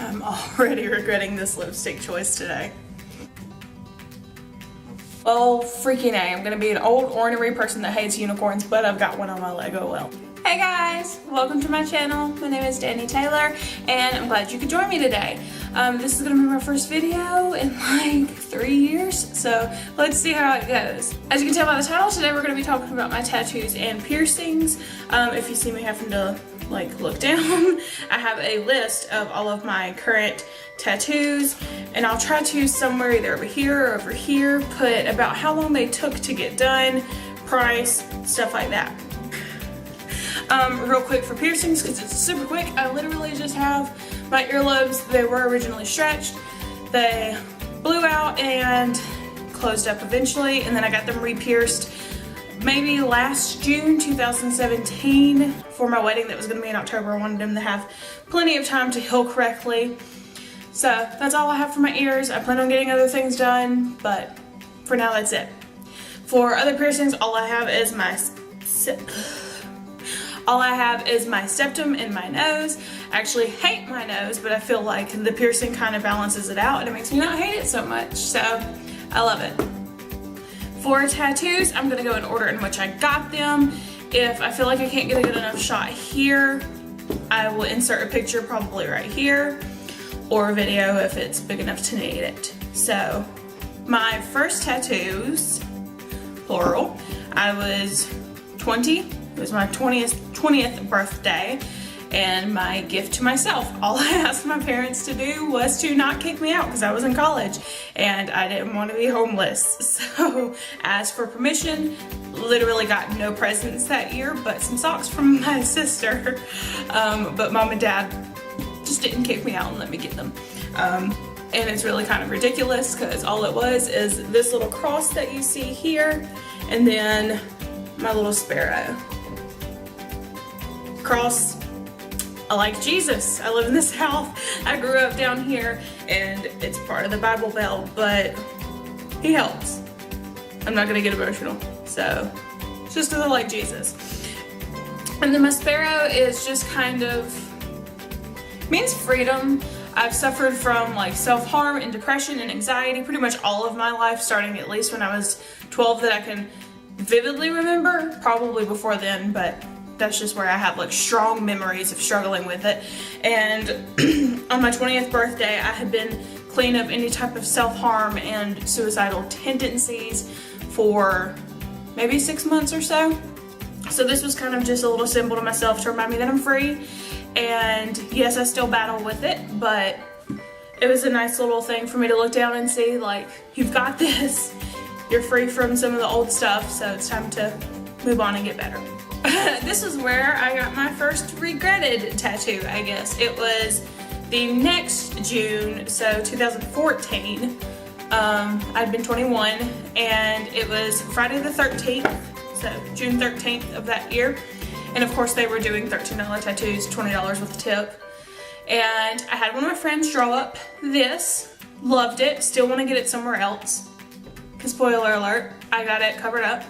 I'm already regretting this lipstick choice today. Well, freaking A, I'm gonna be an old ornery person that hates unicorns, but I've got one on my leg, oh well. Hey guys, welcome to my channel. My name is Danny Taylor, and I'm glad you could join me today. This is gonna be my first video in like 3 years, so let's see how it goes. As you can tell by the title, today we're gonna be talking about my tattoos and piercings. If you see me having to like look down, I have a list of all of my current tattoos, and I'll try to somewhere either over here or over here put about how long they took to get done, price, stuff like that. Real quick for piercings, because it's super quick, I literally just have my earlobes. They were originally stretched, they blew out and closed up eventually, and then I got them re-pierced maybe last June 2017 for my wedding that was going to be in October. I wanted them to have plenty of time to heal correctly. So that's all I have for my ears. I plan on getting other things done, but for now that's it. For other piercings, all I have is my septum and my nose. I actually hate my nose, but I feel like the piercing kind of balances it out and it makes me not hate it so much, so I love it. For tattoos, I'm gonna go in order in which I got them. If I feel like I can't get a good enough shot here, I will insert a picture probably right here, or a video if it's big enough to need it. So my first tattoos, plural, I was 20. It was my 20th birthday, and my gift to myself. All I asked my parents to do was to not kick me out because I was in college and I didn't want to be homeless. So asked for permission, literally got no presents that year but some socks from my sister. But mom and dad just didn't kick me out and let me get them. And it's really kind of ridiculous because all it was is this little cross that you see here, and then my little sparrow. Cross, I like Jesus. I live in the South. I grew up down here and it's part of the Bible Belt, but he helps. I'm not gonna get emotional. So it's just because I like Jesus. And then my sparrow is just kind of, means freedom. I've suffered from like self-harm and depression and anxiety pretty much all of my life, starting at least when I was 12 that I can vividly remember, probably before then, but that's just where I have like strong memories of struggling with it. And on my 20th birthday, I had been clean of any type of self-harm and suicidal tendencies for maybe 6 months or so. So this was kind of just a little symbol to myself to remind me that I'm free. And yes, I still battle with it, but it was a nice little thing for me to look down and see, like, you've got this. You're free from some of the old stuff, so it's time to move on and get better. This is where I got my first regretted tattoo, I guess. It was the next June, so 2014. I'd been 21, and it was Friday the 13th, so June 13th of that year. And of course they were doing $13 tattoos, $20 with a tip. And I had one of my friends draw up this, loved it, still want to get it somewhere else. Spoiler alert, I got it covered up.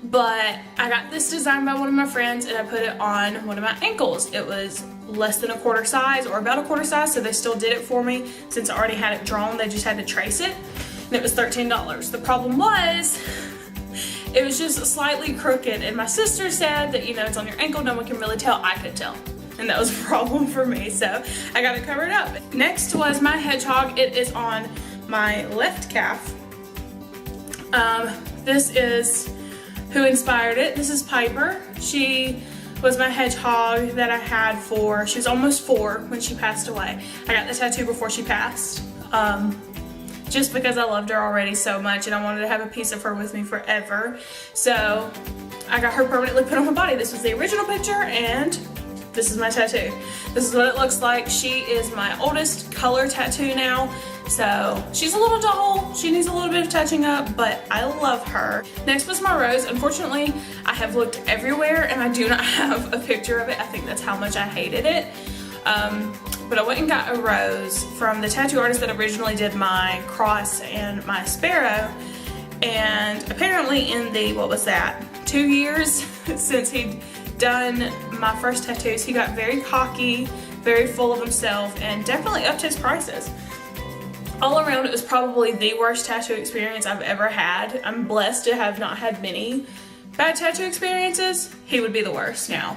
But I got this design by one of my friends and I put it on one of my ankles. It was less than a quarter size, or about a quarter size, so they still did it for me. Since I already had it drawn, they just had to trace it. And it was $13. The problem was, it was just slightly crooked, and my sister said that, you know, it's on your ankle, no one can really tell. I could tell. And that was a problem for me, so I got it covered up. Next was my hedgehog. It is on my left calf. This is who inspired it. This is Piper. She was my hedgehog that I had for, she was almost 4 when she passed away. I got the tattoo before she passed, just because I loved her already so much and I wanted to have a piece of her with me forever. So I got her permanently put on my body. This was the original picture, and this is my tattoo. This is what it looks like. She is my oldest color tattoo now. So she's a little dull, she needs a little bit of touching up, but I love her. Next was my rose. Unfortunately, I have looked everywhere and I do not have a picture of it. I think that's how much I hated it. But I went and got a rose from the tattoo artist that originally did my cross and my sparrow. And apparently in the, what was that, 2 years since he'd done my first tattoos, he got very cocky, very full of himself, and definitely upped his prices. All around, it was probably the worst tattoo experience I've ever had. I'm blessed to have not had many bad tattoo experiences. He would be the worst now.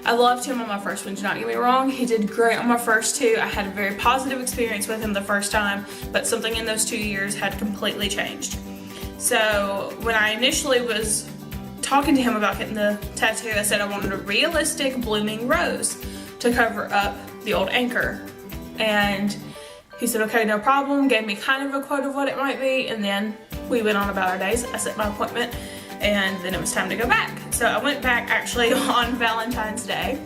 I loved him on my first one, do not get me wrong. He did great on my first two. I had a very positive experience with him the first time, but something in those 2 years had completely changed. So when I initially was talking to him about getting the tattoo, I said I wanted a realistic blooming rose to cover up the old anchor. And he said, okay, no problem, gave me kind of a quote of what it might be, and then we went on about our days. I set my appointment, and then it was time to go back. So I went back actually on Valentine's Day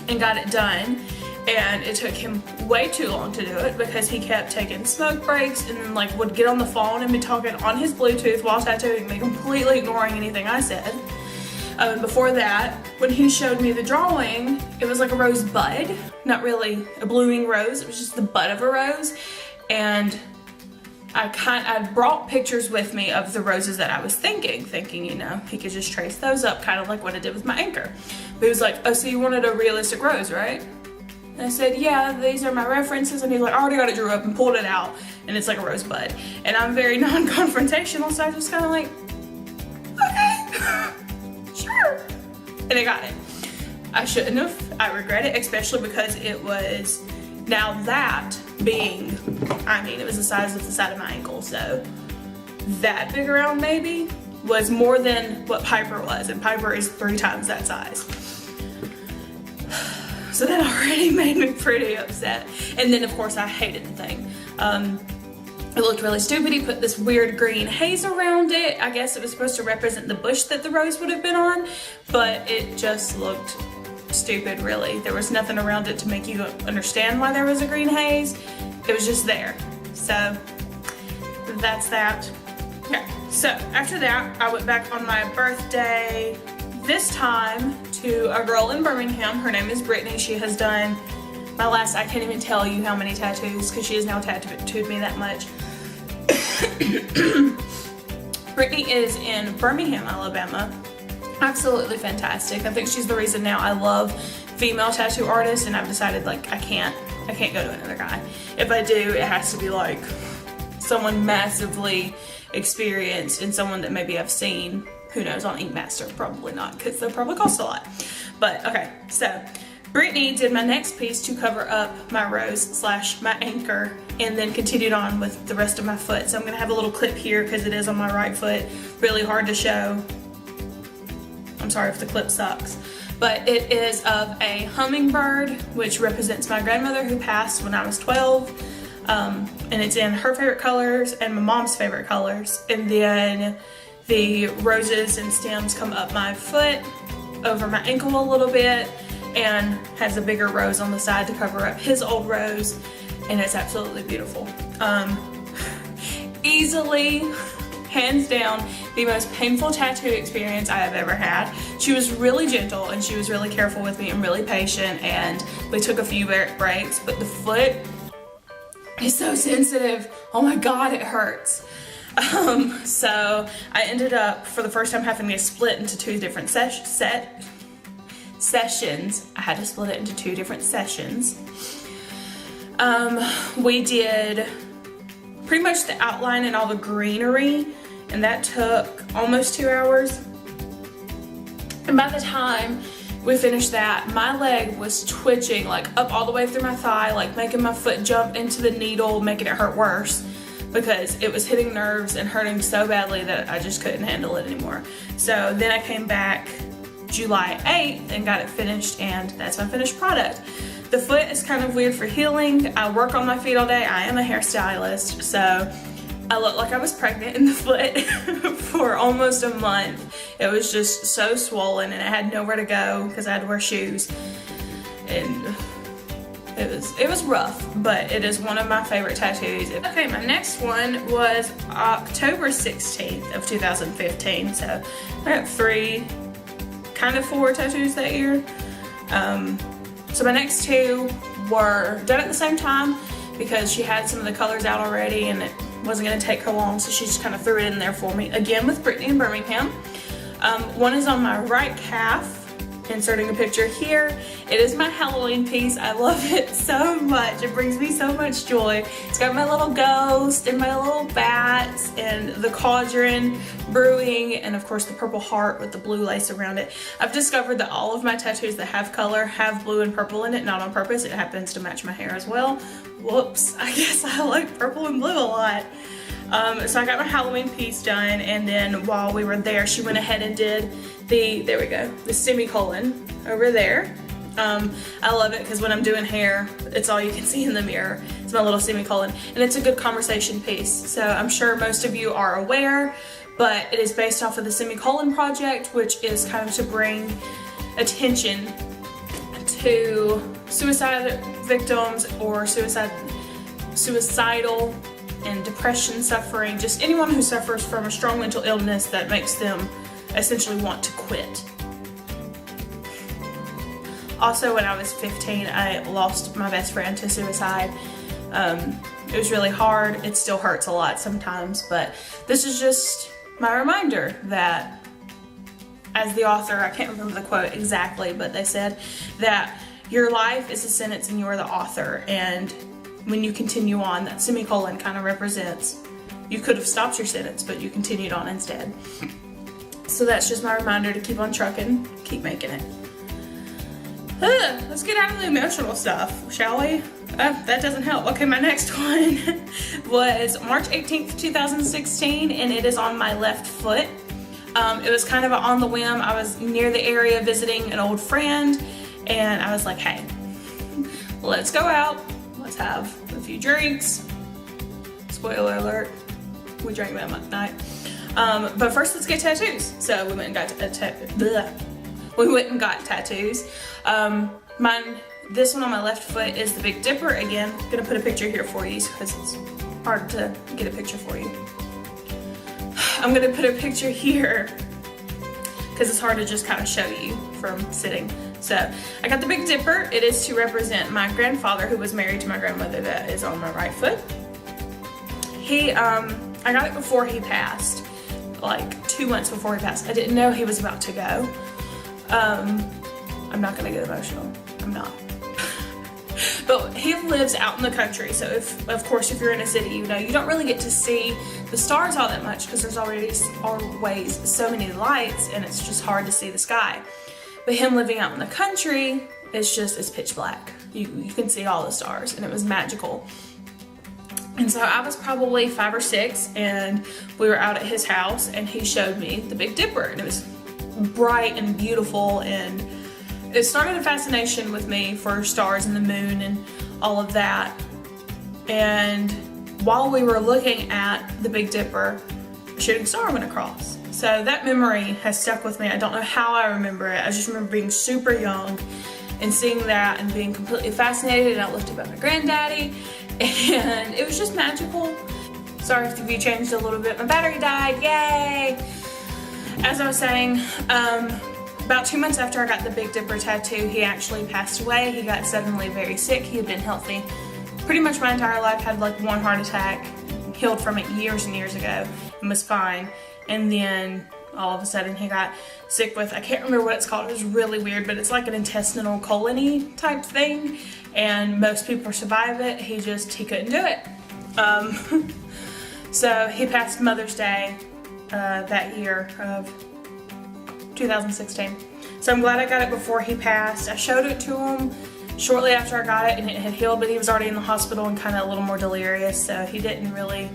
and got it done, and it took him way too long to do it because he kept taking smoke breaks and then like would get on the phone and be talking on his Bluetooth while tattooing me, completely ignoring anything I said. Before that, when he showed me the drawing, it was like a rose bud, not really a blooming rose, it was just the bud of a rose. And I brought pictures with me of the roses that I was thinking, you know, he could just trace those up, kind of like what I did with my anchor. But he was like, oh, so you wanted a realistic rose, right? And I said, yeah, these are my references. And he's like, I already got it drew up, and pulled it out, and it's like a rosebud. And I'm very non-confrontational, so I just kind of like, okay, sure. And I got it. I shouldn't have. I regret it, especially because it was, now that being, I mean, it was the size of the side of my ankle, so that big around maybe was more than what Piper was, and Piper is 3 times that size. So that already made me pretty upset. And then of course I hated the thing. It looked really stupid. He put this weird green haze around it. I guess it was supposed to represent the bush that the rose would have been on, but it just looked stupid, really. There was nothing around it to make you understand why there was a green haze. It was just there. So that's that. Okay, so after that, I went back on my birthday, this time to a girl in Birmingham. Her name is Brittany. She has done my last, I can't even tell you how many tattoos, because she has now tattooed me that much. Brittany is in Birmingham, Alabama. Absolutely fantastic. I think she's the reason now I love female tattoo artists, and I've decided like I can't go to another guy. If I do, it has to be like someone massively experienced and someone that maybe I've seen, who knows, on Ink Master. Probably not, because they'll probably cost a lot. But okay, so Brittany did my next piece to cover up my rose / my anchor, and then continued on with the rest of my foot. So I'm gonna have a little clip here because it is on my right foot, really hard to show. I'm sorry if the clip sucks, but it is of a hummingbird, which represents my grandmother who passed when I was 12. And it's in her favorite colors and my mom's favorite colors. And then the roses and stems come up my foot, over my ankle a little bit, and has a bigger rose on the side to cover up his old rose. And it's absolutely beautiful. Easily, hands down, the most painful tattoo experience I have ever had. She was really gentle and she was really careful with me and really patient, and we took a few breaks, but the foot is so sensitive. Oh my God, it hurts. So I ended up, for the first time, having to split into 2 different sessions. I had to split it into 2 different sessions. We did pretty much the outline and all the greenery, and that took almost 2 hours. And by the time we finished that, my leg was twitching like up all the way through my thigh, like making my foot jump into the needle, making it hurt worse, because it was hitting nerves and hurting so badly that I just couldn't handle it anymore. So then I came back July 8th and got it finished, and that's my finished product. The foot is kind of weird for healing. I work on my feet all day. I am a hairstylist, so I looked like I was pregnant in the foot for almost a month. It was just so swollen and I had nowhere to go because I had to wear shoes. And it was rough, but it is one of my favorite tattoos. Okay, my next one was October 16th of 2015. So I got 3, kind of 4 tattoos that year. So my next 2 were done at the same time because she had some of the colors out already and it wasn't going to take her long, so she just kind of threw it in there for me. Again with Brittany in Birmingham. One is on my right calf, inserting a picture here. It is my Halloween piece. I love it so much. It brings me so much joy. It's got my little ghost and my little bats and the cauldron brewing, and of course the purple heart with the blue lace around it. I've discovered that all of my tattoos that have color have blue and purple in it, not on purpose. It happens to match my hair as well. Whoops, I guess I like purple and blue a lot. So I got my Halloween piece done, and then while we were there, she went ahead and did there we go, the semicolon over there. I love it because when I'm doing hair, it's all you can see in the mirror. It's my little semicolon, and it's a good conversation piece. So I'm sure most of you are aware, but it is based off of the Semicolon Project, which is kind of to bring attention to suicide victims or suicidal and depression suffering, just anyone who suffers from a strong mental illness that makes them essentially want to quit. Also, when I was 15, I lost my best friend to suicide. It was really hard. It still hurts a lot sometimes, but this is just my reminder that, as the author, I can't remember the quote exactly, but they said that your life is a sentence and you are the author, and when you continue on, that semicolon kind of represents you could have stopped your sentence, but you continued on instead. So that's just my reminder to keep on trucking, keep making it. Let's get out of the emotional stuff, shall we? That doesn't help. Okay, my next one was March 18th, 2016, and it is on my left foot. It was kind of on the whim. I was near the area visiting an old friend, and I was like, hey, let's go out. Let's have a few drinks. Spoiler alert, we drank that night. But first, let's get tattoos. So we went and got tattoos. This one on my left foot is the Big Dipper again. I'm gonna put a picture here for you because it's hard to get a picture for you. I'm gonna put a picture here because it's hard to just kind of show you from sitting. So I got the Big Dipper. It is to represent my grandfather, who was married to my grandmother, that is on my right foot. I got it before he passed, like 2 months before he passed. I didn't know he was about to go. I'm not gonna get emotional. I'm not. But he lives out in the country, so of course if you're in a city, you know, you don't really get to see the stars all that much because there's always so many lights, and it's just hard to see the sky. But him living out in the country, it's pitch black. You can see all the stars, and it was magical. And so I was probably 5 or 6, and we were out at his house, and he showed me the Big Dipper, and it was bright and beautiful, and it started a fascination with me for stars and the moon and all of that. And while we were looking at the Big Dipper, a shooting star went across. So that memory has stuck with me. I don't know how I remember it. I just remember being super young and seeing that and being completely fascinated, and I looked up at my granddaddy, and it was just magical. Sorry if the view changed a little bit. My battery died, yay! As I was saying, about 2 months after I got the Big Dipper tattoo, he actually passed away. He got suddenly very sick. He had been healthy pretty much my entire life, had like 1 heart attack, healed from it years and years ago, and was fine. And then all of a sudden he got sick with, I can't remember what it's called, it was really weird, but it's like an intestinal colony type thing, and most people survive it. He couldn't do it. So he passed Mother's Day that year of 2016. So I'm glad I got it before he passed. I showed it to him shortly after I got it, and it had healed, but he was already in the hospital and kind of a little more delirious, so he didn't really,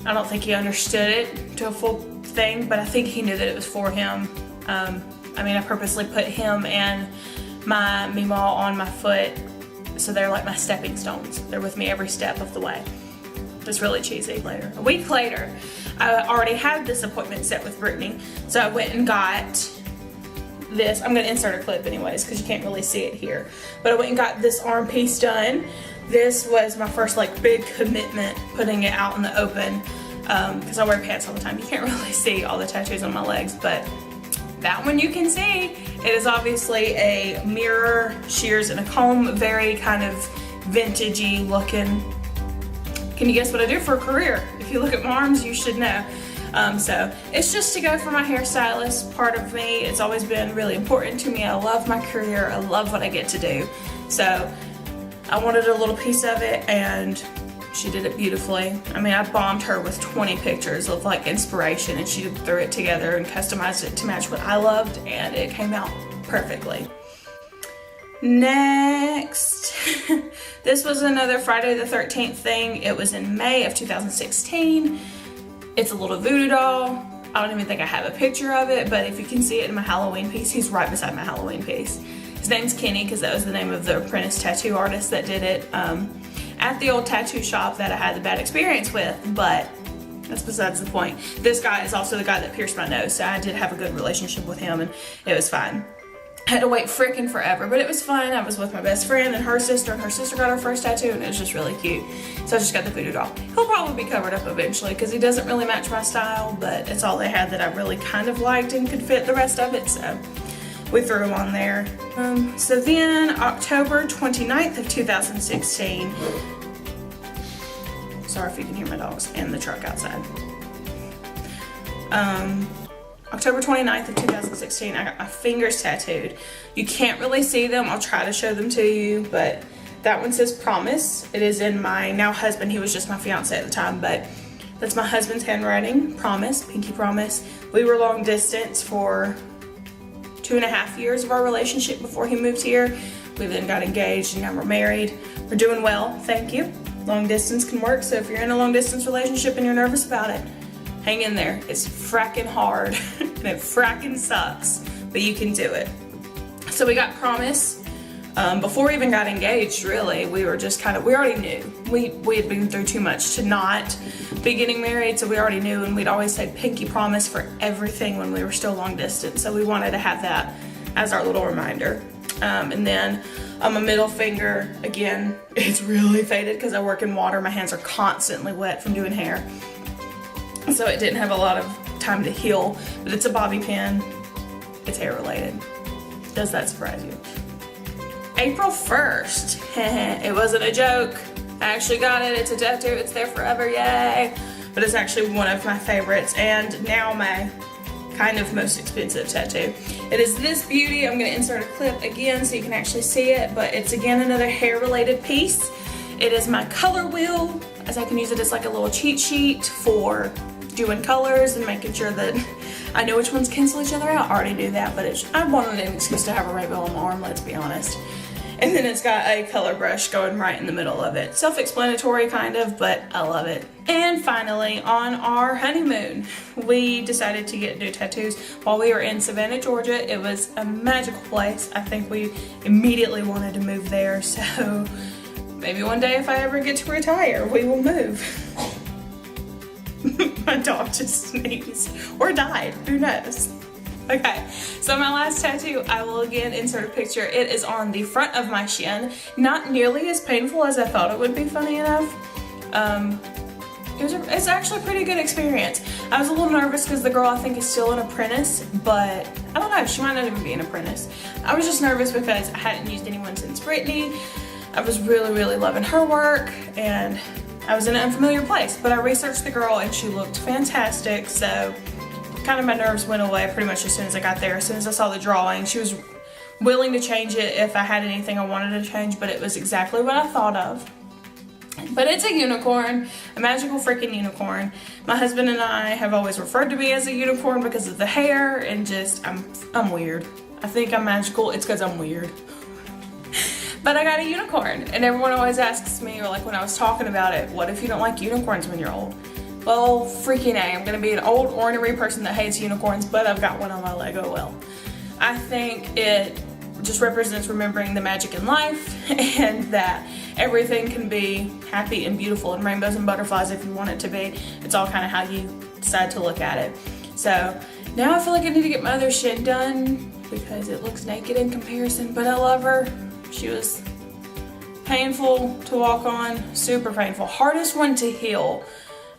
I don't think he understood it to a full thing, but I think he knew that it was for him. I mean, I purposely put him and my Meemaw on my foot, so they're like my stepping stones. They're with me every step of the way. It's really cheesy. A week later, I already had this appointment set with Brittany, so I went and got this. I'm going to insert a clip anyways because you can't really see it here, but I went and got this arm piece done. This was my first like big commitment, putting it out in the open, because I wear pants all the time. You can't really see all the tattoos on my legs, but that one you can see. It is obviously a mirror, shears, and a comb, very kind of vintagey looking. Can you guess what I do for a career? If you look at my arms, you should know. So it's just to go for my hairstylist part of me. It's always been really important to me. I love my career. I love what I get to do. So I wanted a little piece of it, and she did it beautifully. I mean, I bombed her with 20 pictures of like inspiration, and she threw it together and customized it to match what I loved, and it came out perfectly. Next, this was another Friday the 13th thing. It was in May of 2016. It's a little voodoo doll. I don't even think I have a picture of it, but if you can see it in my Halloween piece, he's right beside my Halloween piece. His name's Kenny, because that was the name of the apprentice tattoo artist that did it at the old tattoo shop that I had the bad experience with, but that's besides the point. This guy is also the guy that pierced my nose, so I did have a good relationship with him, and it was fine. I had to wait frickin' forever, but it was fun. I was with my best friend and her sister got her first tattoo, and it was just really cute. So I just got the voodoo doll. He'll probably be covered up eventually because he doesn't really match my style, but it's all they had that I really kind of liked and could fit the rest of it, so we threw him on there. So then October 29th of 2016, sorry if you can hear my dogs and the truck outside. October 29th of 2016, I got my fingers tattooed. You can't really see them. I'll try to show them to you, but that one says Promise. It is in my now husband. He was just my fiance at the time, but that's my husband's handwriting. Promise, pinky promise. We were long distance for 2.5 years of our relationship before he moved here. We then got engaged and now we're married. We're doing well, thank you. Long distance can work, so if you're in a long distance relationship and you're nervous about it, hang in there. It's fracking hard and it fracking sucks, but you can do it. So we got Promise. Before we even got engaged, really, we were just we already knew. We had been through too much to not be getting married, so we already knew, and we'd always say pinky promise for everything when we were still long distance, so we wanted to have that as our little reminder. And then on my middle finger, again, it's really faded because I work in water. My hands are constantly wet from doing hair, so it didn't have a lot of time to heal, but it's a bobby pin. It's hair related. Does that surprise you? April 1st. It wasn't a joke. I actually got it. It's a tattoo. It's there forever. Yay. But it's actually one of my favorites, and now my kind of most expensive tattoo. It is this beauty. I'm going to insert a clip again so you can actually see it, but it's again another hair related piece. It is my color wheel, as I can use it as like a little cheat sheet for doing colors and making sure that I know which ones cancel each other out. I already knew that, but I wanted an excuse to have a rainbow on my arm, let's be honest. And then it's got a color brush going right in the middle of it. Self-explanatory kind of, but I love it. And finally, on our honeymoon, we decided to get new tattoos while we were in Savannah, Georgia. It was a magical place. I think we immediately wanted to move there, so maybe one day if I ever get to retire, we will move. My dog just sneezed or died, who knows? Okay, so my last tattoo, I will again insert a picture. It is on the front of my shin. Not nearly as painful as I thought it would be, funny enough. It's actually a pretty good experience. I was a little nervous because the girl I think is still an apprentice, but I don't know, she might not even be an apprentice. I was just nervous because I hadn't used anyone since Brittany. I was really, really loving her work, and I was in an unfamiliar place, but I researched the girl and she looked fantastic, so kind of my nerves went away pretty much as soon as I got there. As soon as I saw the drawing, she was willing to change it if I had anything I wanted to change, but it was exactly what I thought of. But it's a unicorn, a magical freaking unicorn. My husband and I have always referred to me as a unicorn because of the hair and just, I'm weird. I think I'm magical, it's because I'm weird. But I got a unicorn, and everyone always asks me, or like when I was talking about it, what if you don't like unicorns when you're old? Well, freaking A, I'm gonna be an old ornery person that hates unicorns, but I've got one on my leg, oh well. I think it just represents remembering the magic in life and that everything can be happy and beautiful and rainbows and butterflies if you want it to be. It's all kind of how you decide to look at it. So now I feel like I need to get my other shin done because it looks naked in comparison, but I love her. She was painful to walk on, super painful. Hardest one to heal.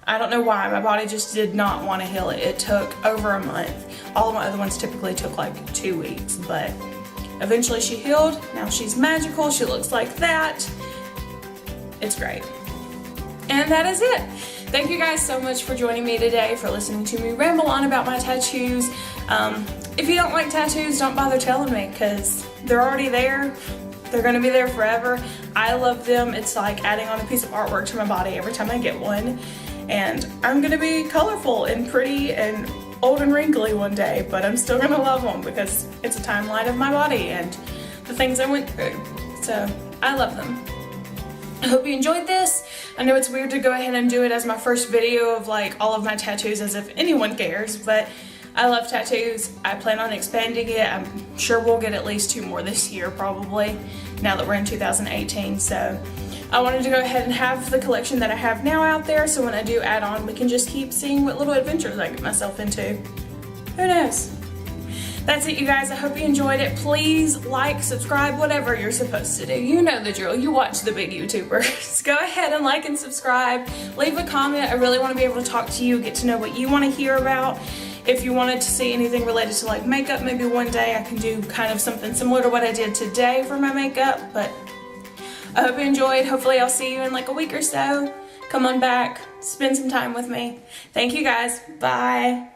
I don't know why, my body just did not want to heal it. It took over a month. All of my other ones typically took like 2 weeks, but eventually she healed. Now she's magical, she looks like that. It's great. And that is it. thank you guys so much for joining me today, for listening to me ramble on about my tattoos. If you don't like tattoos, don't bother telling me, because they're already there. They're gonna be there forever. I love them. It's like adding on a piece of artwork to my body every time I get one. And I'm gonna be colorful and pretty and old and wrinkly one day, but I'm still gonna love them because it's a timeline of my body and the things I went through. So I love them. I hope you enjoyed this. I know it's weird to go ahead and do it as my first video of like all of my tattoos, as if anyone cares, but I love tattoos. I plan on expanding it. I'm sure we'll get at least 2 more this year probably, now that we're in 2018. So I wanted to go ahead and have the collection that I have now out there, so when I do add on, we can just keep seeing what little adventures I get myself into. Who knows? That's it, you guys. I hope you enjoyed it. Please like, subscribe, whatever you're supposed to do. You know the drill. You watch the big YouTubers. Go ahead and like and subscribe. Leave a comment. I really want to be able to talk to you, get to know what you want to hear about. If you wanted to see anything related to like makeup, maybe one day I can do kind of something similar to what I did today for my makeup. But I hope you enjoyed. Hopefully I'll see you in like a week or so. Come on back. Spend some time with me. Thank you guys. Bye.